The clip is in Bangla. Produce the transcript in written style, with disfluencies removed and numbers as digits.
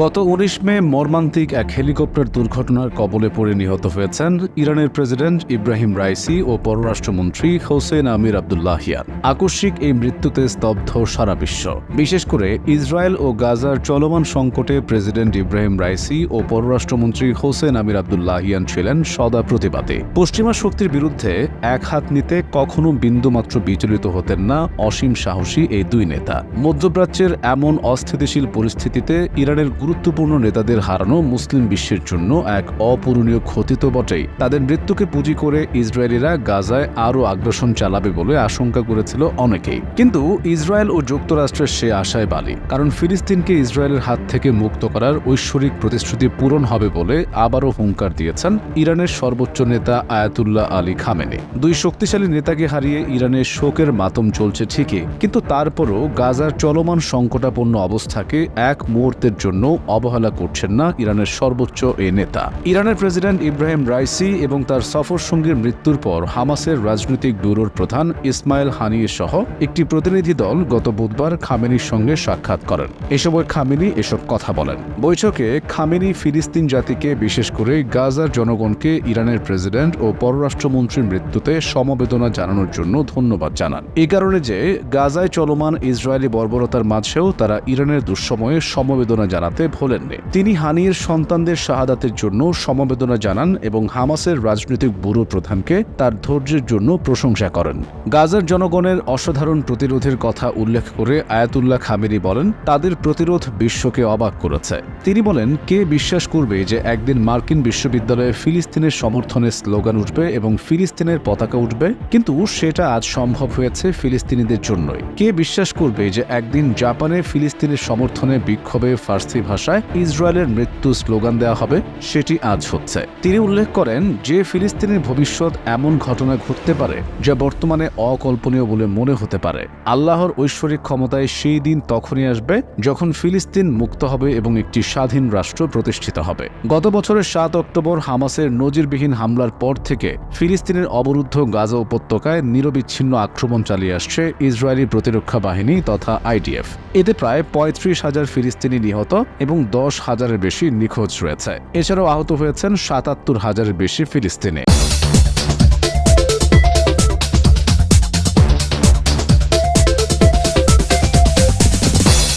গত ১৯ মে মর্মান্তিক এক হেলিকপ্টার দুর্ঘটনার কবলে পড়ে নিহত হয়েছেন ইরানের প্রেসিডেন্ট ইব্রাহিম রাইসি ও পররাষ্ট্রমন্ত্রী হোসেন আমির আবদুল্লাহিয়ান। আকস্মিক এই মৃত্যুতে স্তব্ধ সারা বিশ্ব, বিশেষ করে ইসরায়েল ও গাজার চলমান সংকটে প্রেসিডেন্ট ইব্রাহিম রাইসি ও পররাষ্ট্রমন্ত্রী হোসেন আমির আবদুল্লাহিয়ান ছিলেন সদা প্রতিবাদী। পশ্চিমা শক্তির বিরুদ্ধে এক হাত নিতে কখনো বিন্দুমাত্র বিচলিত হতেন না অসীম সাহসী এই দুই নেতা। মধ্যপ্রাচ্যের এমন অস্থিতিশীল পরিস্থিতিতে ইরানের গুরুত্বপূর্ণ নেতাদের হারানো মুসলিম বিশ্বের জন্য এক অপূরণীয় ক্ষতি তো বটেই, তাদের মৃত্যুকে পুঁজি করে ইসরায়েলিরা গাজায় আরও আগ্রাসন চালাবে বলে আশঙ্কা করেছিল অনেকেই। কিন্তু ইসরায়েল ও যুক্তরাষ্ট্রের সে আশায় বালি, কারণ ফিলিস্তিনকে ইসরায়েলের হাত থেকে মুক্ত করার ঐশ্বরিক প্রতিশ্রুতি পূরণ হবে বলে আবারও হুঙ্কার দিয়েছেন ইরানের সর্বোচ্চ নেতা আয়াতুল্লাহ আলী খামেনি। দুই শক্তিশালী নেতাকে হারিয়ে ইরানের শোকের মাতম চলছে ঠিকই, কিন্তু তারপরও গাজার চলমান সংকটাপন্ন অবস্থাকে এক মুহূর্তের জন্য অবহেলা করছেন না ইরানের সর্বোচ্চ এ নেতা। ইরানের প্রেসিডেন্ট ইব্রাহিম রাইসি এবং তার সফর সঙ্গীর মৃত্যুর পর হামাসের রাজনৈতিক ব্যুরোর প্রধান ইসমাইল হানিয়ে সহ একটি প্রতিনিধি দল গত বুধবার খামেনির সঙ্গে সাক্ষাৎ করেন। এ সময় খামেনি এসব কথা বলেন। বৈঠকে খামেনি ফিলিস্তিন জাতিকে, বিশেষ করে গাজার জনগণকে ইরানের প্রেসিডেন্ট ও পররাষ্ট্রমন্ত্রীর মৃত্যুতে সমবেদনা জানানোর জন্য ধন্যবাদ জানান। এ কারণে যে গাজায় চলমান ইসরায়েলি বর্বরতার মাঝেও তারা ইরানের দুঃসময়ে সমবেদনা জানাতে ভোলেননি। তিনি হানিয়ের সন্তানদের শাহাদাতের জন্য সমবেদনা জানান এবং হামাসের রাজনৈতিক ব্যুরো প্রধানকে তার ধৈর্যের জন্য প্রশংসা করেন। গাজার জনগণের অসাধারণ প্রতিরোধের কথা উল্লেখ করে আয়াতুল্লাহ খামেনি বলেন, তাদের প্রতিরোধ বিশ্বকে অবাক করেছে। তিনি বলেন, কে বিশ্বাস করবে যে একদিন মার্কিন বিশ্ববিদ্যালয়ে ফিলিস্তিনের সমর্থনে স্লোগান উঠবে এবং ফিলিস্তিনের পতাকা উঠবে, কিন্তু সেটা আজ সম্ভব হয়েছে ফিলিস্তিনিদের জন্যই। কে বিশ্বাস করবে যে একদিন জাপানে ফিলিস্তিনের সমর্থনে বিক্ষোভে ফার্সি ভাষায় ইসরায়েলের মৃত্যু স্লোগান দেওয়া হবে, সেটি আজ হচ্ছে। তিনি উল্লেখ করেন যে ফিলিস্তিনের ভবিষ্যৎ এমন ঘটনা ঘটতে পারে যা বর্তমানে অকল্পনীয় বলে মনে হতে পারে। আল্লাহর ঐশ্বরিক ক্ষমতায় সেই দিন তখনই আসবে যখন ফিলিস্তিন মুক্ত হবে এবং একটি স্বাধীন রাষ্ট্র প্রতিষ্ঠিত হবে। গত বছরের ৭ অক্টোবর হামাসের নজিরবিহীন হামলার পর থেকে ফিলিস্তিনের অবরুদ্ধ গাজা উপত্যকায় নিরবিচ্ছিন্ন আক্রমণ চালিয়ে আসছে ইসরায়েলি প্রতিরক্ষা বাহিনী তথা আইডিএফ। এতে প্রায় ৩৫,০০০ ফিলিস্তিনি নিহত এবং ১০,০০০-এর বেশি নিখোঁজ রয়েছে। এছাড়াও আহত হয়েছেন ৭৭,০০০-এর বেশি ফিলিস্তিনি।